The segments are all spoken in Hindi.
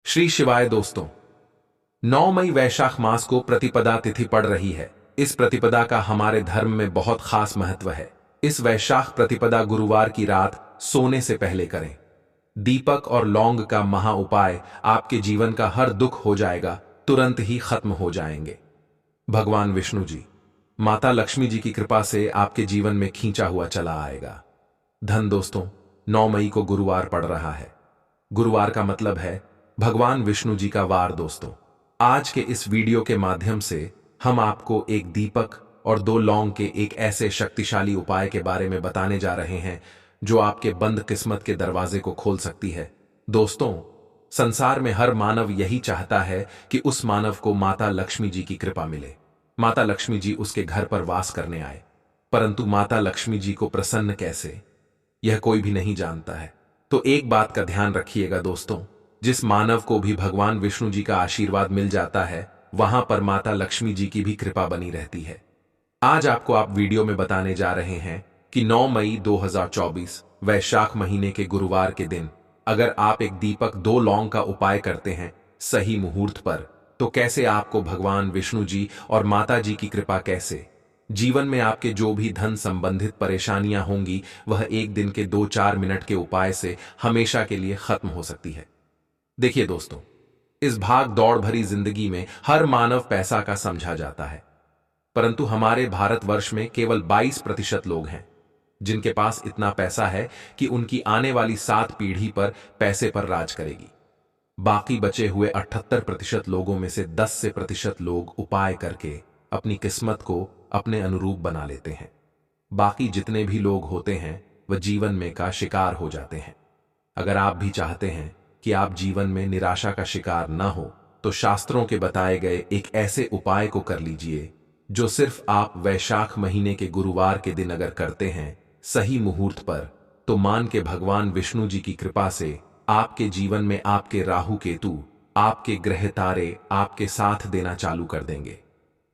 श्री शिवाय दोस्तों, 9 मई वैशाख मास को प्रतिपदा तिथि पड़ रही है। इस प्रतिपदा का हमारे धर्म में बहुत खास महत्व है। इस वैशाख प्रतिपदा गुरुवार की रात सोने से पहले करें। दीपक और लौंग का महा उपाय आपके जीवन का हर दुख हो जाएगा, तुरंत ही खत्म हो जाएंगे। भगवान विष्णु जी, माता लक्ष्मी जी की कृपा से आपके जीवन में खींचा हुआ चला आएगा। धन दोस्तों, 9 मई को गुरुवार पड़ रहा है। गुरुवार का मतलब है भगवान विष्णु जी का वार। दोस्तों, आज के इस वीडियो के माध्यम से हम आपको एक दीपक और 2 लौंग के एक ऐसे शक्तिशाली उपाय के बारे में बताने जा रहे हैं जो आपके बंद किस्मत के दरवाजे को खोल सकती है। दोस्तों, संसार में हर मानव यही चाहता है कि उस मानव को माता लक्ष्मी जी की कृपा मिले, माता लक्ष्मी जी उसके घर पर वास करने आए। परंतु माता लक्ष्मी जी को प्रसन्न कैसे, यह कोई भी नहीं जानता है। तो एक बात का ध्यान रखिएगा दोस्तों, जिस मानव को भी भगवान विष्णु जी का आशीर्वाद मिल जाता है, वहां पर माता लक्ष्मी जी की भी कृपा बनी रहती है। आज आपको आप वीडियो में बताने जा रहे हैं कि 9 मई 2024 वैशाख महीने के गुरुवार के दिन अगर आप एक दीपक 2 लौंग का उपाय करते हैं सही मुहूर्त पर, तो कैसे आपको भगवान विष्णु जी और माता जी की कृपा कैसे जीवन में आपके जो भी धन संबंधित परेशानियां होंगी वह एक दिन के 2-4 मिनट के उपाय से हमेशा के लिए खत्म हो सकती है। देखिए दोस्तों, इस भाग दौड़ भरी जिंदगी में हर मानव पैसा का समझा जाता है, परंतु हमारे भारतवर्ष में केवल 22% लोग हैं जिनके पास इतना पैसा है कि उनकी आने वाली 7 पीढ़ी पर पैसे पर राज करेगी। बाकी बचे हुए 78% लोगों में से 10% लोग उपाय करके अपनी किस्मत को अपने अनुरूप बना लेते हैं। बाकी जितने भी लोग होते हैं वह जीवन में का शिकार हो जाते हैं। अगर आप भी चाहते हैं कि आप जीवन में निराशा का शिकार न हो, तो शास्त्रों के बताए गए एक ऐसे उपाय को कर लीजिए जो सिर्फ आप वैशाख महीने के गुरुवार के दिन अगर करते हैं सही मुहूर्त पर, तो मान के भगवान विष्णु जी की कृपा से आपके जीवन में आपके राहु केतु, आपके ग्रह तारे आपके साथ देना चालू कर देंगे,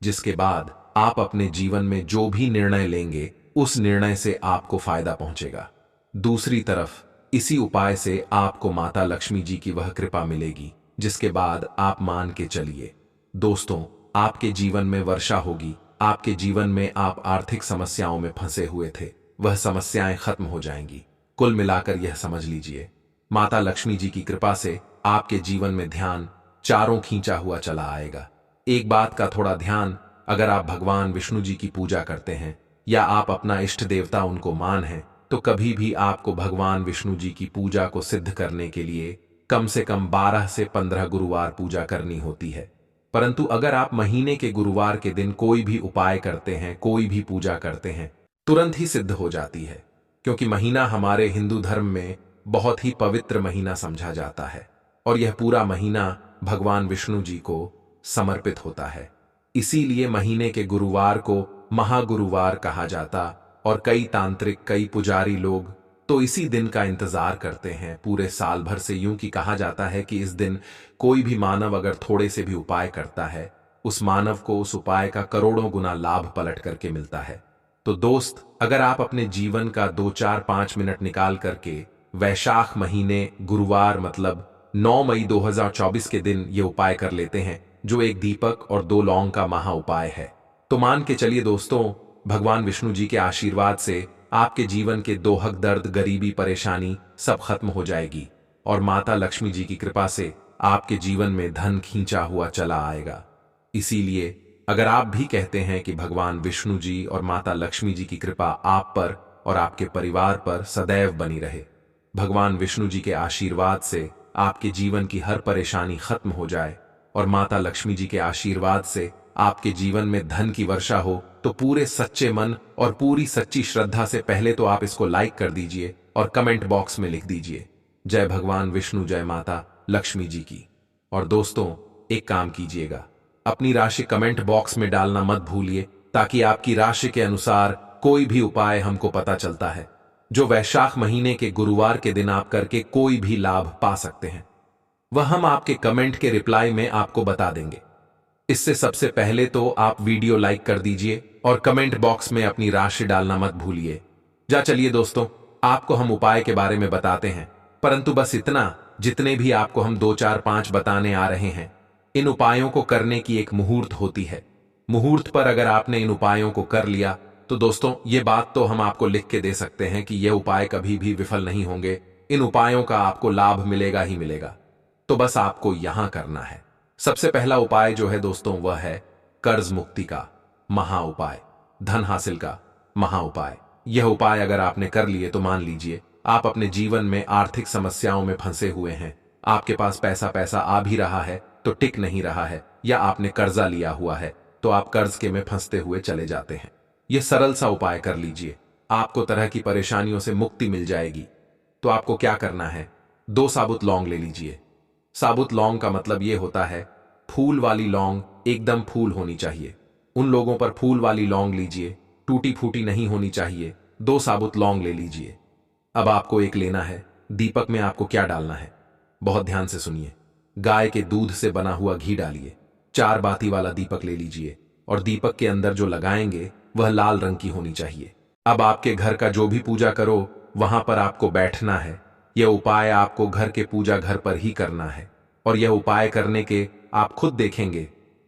जिसके बाद आप अपने जीवन में जो भी निर्णय लेंगे उस निर्णय से आपको फायदा पहुंचेगा। दूसरी तरफ इसी उपाय से आपको माता लक्ष्मी जी की वह कृपा मिलेगी जिसके बाद आप मान के चलिए दोस्तों, आपके जीवन में वर्षा होगी। आपके जीवन में आप आर्थिक समस्याओं में फंसे हुए थे, वह समस्याएं खत्म हो जाएंगी। कुल मिलाकर यह समझ लीजिए, माता लक्ष्मी जी की कृपा से आपके जीवन में ध्यान चारों खींचा हुआ चला आएगा। एक बात का थोड़ा ध्यान, अगर आप भगवान विष्णु जी की पूजा करते हैं या आप अपना इष्ट देवता उनको मान है, तो कभी भी आपको भगवान विष्णु जी की पूजा को सिद्ध करने के लिए कम से कम 12 से 15 गुरुवार पूजा करनी होती है। परंतु अगर आप महीने के गुरुवार के दिन कोई भी उपाय करते हैं, कोई भी पूजा करते हैं, तुरंत ही सिद्ध हो जाती है, क्योंकि महीना हमारे हिंदू धर्म में बहुत ही पवित्र महीना समझा जाता है और यह पूरा महीना भगवान विष्णु जी को समर्पित होता है। इसीलिए महीने के गुरुवार को महागुरुवार कहा जाता और कई तांत्रिक, कई पुजारी लोग तो इसी दिन का इंतजार करते हैं पूरे साल भर से। यूं कि कहा जाता है कि इस दिन कोई भी मानव अगर थोड़े से भी उपाय करता है, उस मानव को उस उपाय का करोड़ों गुना लाभ पलट करके मिलता है। तो दोस्त, अगर आप अपने जीवन का 2-4-5 मिनट निकाल करके वैशाख महीने गुरुवार मतलब 9 मई 2024 के दिन ये उपाय कर लेते हैं, जो एक दीपक और 2 लौंग का महा उपाय है, तो मान के चलिए दोस्तों, भगवान विष्णु जी के आशीर्वाद से आपके जीवन के दोहक दर्द, गरीबी, परेशानी सब खत्म हो जाएगी और माता लक्ष्मी जी की कृपा से आपके जीवन में धन खींचा हुआ चला आएगा। इसीलिए अगर आप भी कहते हैं कि भगवान विष्णु जी और माता लक्ष्मी जी की कृपा आप पर और आपके परिवार पर सदैव बनी रहे, भगवान विष्णु जी के आशीर्वाद से आपके जीवन की हर परेशानी खत्म हो जाए और माता लक्ष्मी जी के आशीर्वाद से आपके जीवन में धन की वर्षा हो, तो पूरे सच्चे मन और पूरी सच्ची श्रद्धा से पहले तो आप इसको लाइक कर दीजिए और कमेंट बॉक्स में लिख दीजिए, जय भगवान विष्णु, जय माता लक्ष्मी जी की। और दोस्तों, एक काम कीजिएगा, अपनी राशि कमेंट बॉक्स में डालना मत भूलिए, ताकि आपकी राशि के अनुसार कोई भी उपाय हमको पता चलता है जो वैशाख महीने के गुरुवार के दिन आप करके कोई भी लाभ पा सकते हैं, वह हम आपके कमेंट के रिप्लाई में आपको बता देंगे। इससे सबसे पहले तो आप वीडियो लाइक कर दीजिए और कमेंट बॉक्स में अपनी राशि डालना मत भूलिए। चलिए दोस्तों, आपको हम उपाय के बारे में बताते हैं, परंतु बस इतना जितने भी आपको हम 2 4 5 बताने आ रहे हैं, इन उपायों को करने की एक मुहूर्त होती है। मुहूर्त पर अगर आपने इन उपायों को कर लिया तो दोस्तों ये बात तो हम आपको लिख के दे सकते हैं कि ये उपाय कभी भी विफल नहीं होंगे। इन उपायों का आपको लाभ मिलेगा ही मिलेगा। तो बस आपको यहां करना है। सबसे पहला उपाय जो है दोस्तों वह है कर्ज मुक्ति का महा उपाय, धन हासिल का महा उपाय। यह उपाय अगर आपने कर लिए तो मान लीजिए आप अपने जीवन में आर्थिक समस्याओं में फंसे हुए हैं। आपके पास पैसा पैसा आ भी रहा है तो टिक नहीं रहा है, या आपने कर्जा लिया हुआ है तो आप कर्ज के में फंसते हुए चले जाते हैं। यह सरल सा उपाय कर लीजिए, आपको तरह की परेशानियों से मुक्ति मिल जाएगी। तो आपको क्या करना है, 2 साबुत लौंग ले लीजिए। साबुत लौंग का मतलब यह होता है फूल वाली लौंग, एकदम फूल होनी चाहिए। उन लोगों पर फूल वाली लौंग लीजिए, टूटी फूटी नहीं होनी चाहिए। 2 साबुत लौंग ले लीजिए। अब आपको एक लेना है, दीपक में आपको क्या डालना है, बहुत ध्यान से सुनिए। गाय के दूध से बना हुआ घी डालिए। 4 बाती वाला दीपक ले लीजिए और दीपक के अंदर जो लगाएंगे वह लाल रंग की होनी चाहिए। अब आपके घर का जो भी पूजा करो वहां पर आपको बैठना है। यह उपाय आपको घर के पूजा घर पर ही करना है, और यह उपाय करने के आप खुद देखेंगे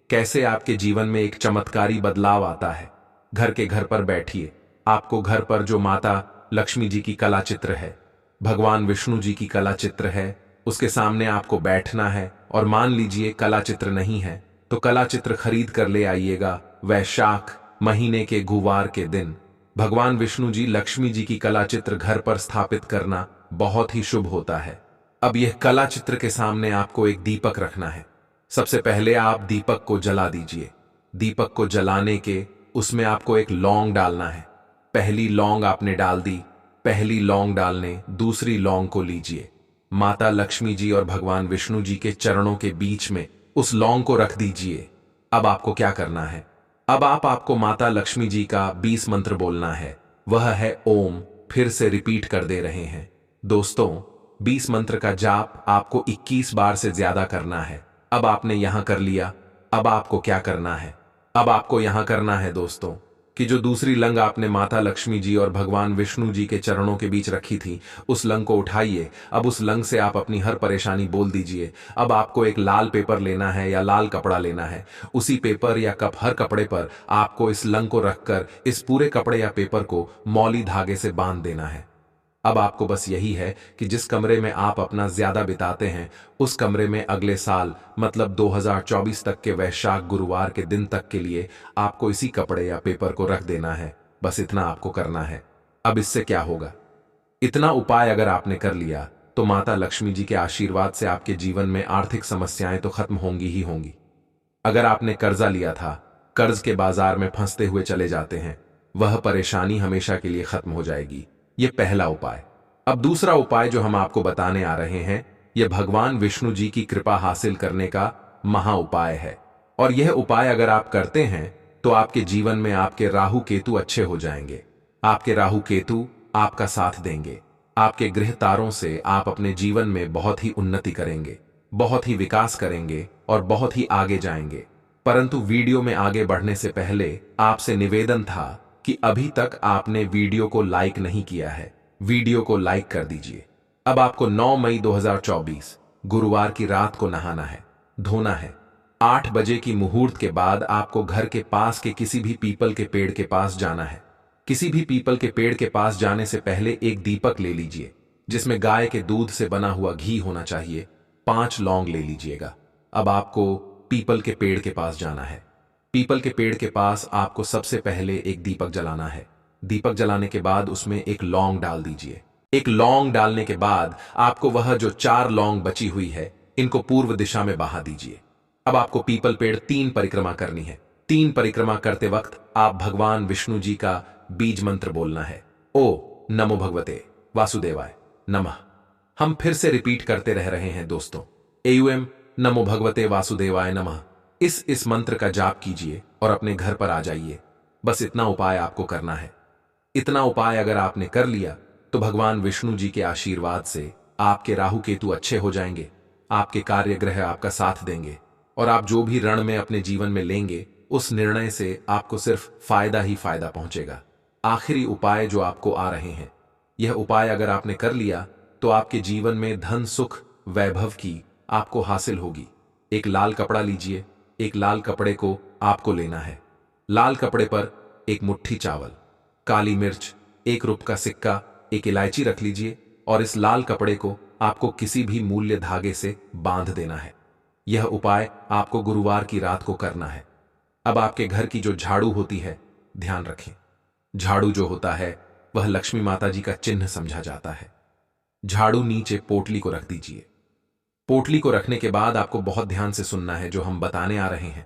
कैसे आपके जीवन में एक चमत्कारी बदलाव आता है। घर के घर पर बैठिए। आपको घर पर जो माता लक्ष्मी जी की कला चित्र है, भगवान विष्णु जी की कला चित्र है, उसके सामने आपको बैठना है। और मान लीजिए कला चित्र नहीं है तो कला चित्र खरीद कर ले आइएगा। वैशाख महीने के गुरुवार के दिन भगवान विष्णु जी लक्ष्मी जी की कला चित्र घर पर स्थापित करना बहुत ही शुभ होता है। अब यह कला चित्र के सामने आपको एक दीपक रखना है। सबसे पहले आप दीपक को जला दीजिए। दीपक को जलाने के उसमें आपको एक लौंग डालना है। पहली लौंग आपने डाल दी। पहली लौंग डालने दूसरी लौंग को लीजिए। माता लक्ष्मी जी और भगवान विष्णु जी के चरणों के बीच में उस लौंग को रख दीजिए। अब आपको क्या करना है, अब आपको माता लक्ष्मी जी का 20 मंत्र बोलना है। वह है ओम। फिर से रिपीट कर दे रहे हैं दोस्तों, 20 मंत्र का जाप आपको 21 बार से ज्यादा करना है। अब आपने यहां कर लिया। अब आपको क्या करना है, अब आपको यहां करना है दोस्तों कि जो दूसरी लंग आपने माता लक्ष्मी जी और भगवान विष्णु जी के चरणों के बीच रखी थी, उस लंग को उठाइए। अब उस लंग से आप अपनी हर परेशानी बोल दीजिए। अब आपको एक लाल पेपर लेना है या लाल कपड़ा लेना है। उसी पेपर या हर कपड़े पर आपको इस लंग को रखकर इस पूरे कपड़े या पेपर को मौली धागे से बांध देना है। अब आपको बस यही है कि जिस कमरे में आप अपना ज्यादा बिताते हैं उस कमरे में अगले साल मतलब 2024 तक के वैशाख गुरुवार के दिन तक के लिए आपको इसी कपड़े या पेपर को रख देना है। बस इतना आपको करना है। अब इससे क्या होगा, इतना उपाय अगर आपने कर लिया तो माता लक्ष्मी जी के आशीर्वाद से आपके जीवन में आर्थिक समस्याएं तो खत्म होंगी ही होंगी। अगर आपने कर्जा लिया था, कर्ज के बाजार में फंसते हुए चले जाते हैं, वह परेशानी हमेशा के लिए खत्म हो जाएगी। यह पहला उपाय। अब दूसरा उपाय जो हम आपको बताने आ रहे हैं, यह भगवान विष्णु जी की कृपा हासिल करने का महा उपाय है। और यह उपाय अगर आप करते हैं तो आपके जीवन में आपके राहु केतु अच्छे हो जाएंगे। आपके राहु केतु आपका साथ देंगे। आपके गृह तारों से आप अपने जीवन में बहुत ही उन्नति करेंगे, बहुत ही विकास करेंगे और बहुत ही आगे जाएंगे। परंतु वीडियो में आगे बढ़ने से पहले आपसे निवेदन था कि अभी तक आपने वीडियो को लाइक नहीं किया है, वीडियो को लाइक कर दीजिए। अब आपको 9 मई 2024 गुरुवार की रात को नहाना है, धोना है। 8 बजे की मुहूर्त के बाद आपको घर के पास के किसी भी पीपल के पेड़ के पास जाना है। किसी भी पीपल के पेड़ के पास जाने से पहले एक दीपक ले लीजिए जिसमें गाय के दूध से बना हुआ घी होना चाहिए। 5 लौंग ले लीजिएगा। अब आपको पीपल के पेड़ के पास जाना है। पीपल के पेड़ के पास आपको सबसे पहले एक दीपक जलाना है। दीपक जलाने के बाद उसमें एक लौंग डाल दीजिए। एक लौंग डालने के बाद आपको वह जो 4 लौंग बची हुई है, इनको पूर्व दिशा में बहा दीजिए। अब आपको पीपल पेड़ 3 परिक्रमा करनी है। 3 परिक्रमा करते वक्त आप भगवान विष्णु जी का बीज मंत्र बोलना है। ओ नमो भगवते वासुदेवाय नमः। हम फिर से रिपीट करते रह रहे हैं दोस्तों, एयूएम नमो भगवते वासुदेवाय नमः। इस मंत्र का जाप कीजिए और अपने घर पर आ जाइए। बस इतना उपाय आपको करना है। इतना उपाय अगर आपने कर लिया तो भगवान विष्णु जी के आशीर्वाद से आपके राहु केतु अच्छे हो जाएंगे। आपके कार्य ग्रह आपका साथ देंगे और आप जो भी रण में अपने जीवन में लेंगे उस निर्णय से आपको सिर्फ फायदा ही फायदा पहुंचेगा। आखिरी उपाय जो आपको आ रहे हैं, यह उपाय अगर आपने कर लिया तो आपके जीवन में धन सुख वैभव की आपको हासिल होगी। एक लाल कपड़ा लीजिए। एक लाल कपड़े को आपको लेना है। लाल कपड़े पर एक मुट्ठी चावल, काली मिर्च, 1 रुपये का सिक्का, एक इलायची रख लीजिए और इस लाल कपड़े को आपको किसी भी मूल्य धागे से बांध देना है। यह उपाय आपको गुरुवार की रात को करना है। अब आपके घर की जो झाड़ू होती है, ध्यान रखें, झाड़ू जो होता है वह लक्ष्मी माता जी का चिन्ह समझा जाता है। झाड़ू नीचे पोटली को रख दीजिए। पोटली को रखने के बाद आपको बहुत ध्यान से सुनना है जो हम बताने आ रहे हैं।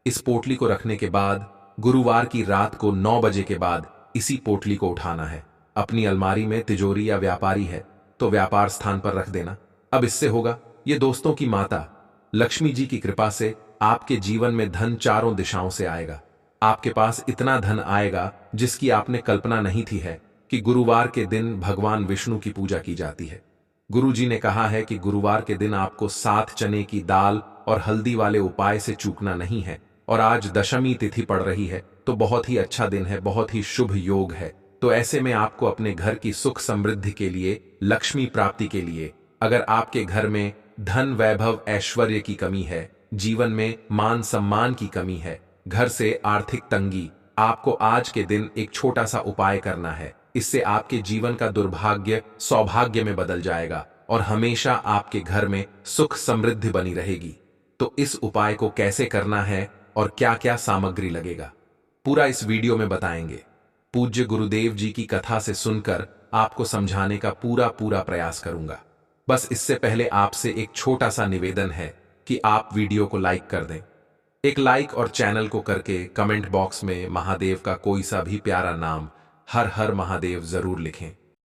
इस पोटली को रखने के बाद गुरुवार की रात को 9 बजे के बाद इसी पोटली को उठाना है। अपनी अलमारी में, तिजोरी या व्यापारी है तो व्यापार स्थान पर रख देना। अब इससे होगा, ये दोस्तों की माता लक्ष्मी जी की कृपा से आपके जीवन में धन चारों दिशाओं से आएगा। आपके पास इतना धन आएगा जिसकी आपने कल्पना नहीं थी है कि गुरुवार के दिन भगवान विष्णु की पूजा की जाती है। गुरु जी ने कहा है कि गुरुवार के दिन आपको 7 चने की दाल और हल्दी वाले उपाय से चूकना नहीं है। और आज दशमी तिथि पड़ रही है तो बहुत ही अच्छा दिन है, बहुत ही शुभ योग है। तो ऐसे में आपको अपने घर की सुख समृद्धि के लिए, लक्ष्मी प्राप्ति के लिए, अगर आपके घर में धन, वैभव, ऐश्वर्य की कमी है, जीवन में मान सम्मान की कमी है, घर से आर्थिक तंगी, आपको आज के दिन एक छोटा सा उपाय करना है। इससे आपके जीवन का दुर्भाग्य सौभाग्य में बदल जाएगा और हमेशा आपके घर में सुख समृद्धि बनी रहेगी। तो इस उपाय को कैसे करना है और क्या क्या सामग्री लगेगा, पूरा इस वीडियो में बताएंगे। पूज्य गुरुदेव जी की कथा से सुनकर आपको समझाने का पूरा प्रयास करूंगा। बस इससे पहले आपसे एक छोटा सा निवेदन है कि आप वीडियो को लाइक कर दें। एक लाइक और चैनल को करके कमेंट बॉक्स में महादेव का कोई सा भी प्यारा नाम, हर हर महादेव जरूर लिखें।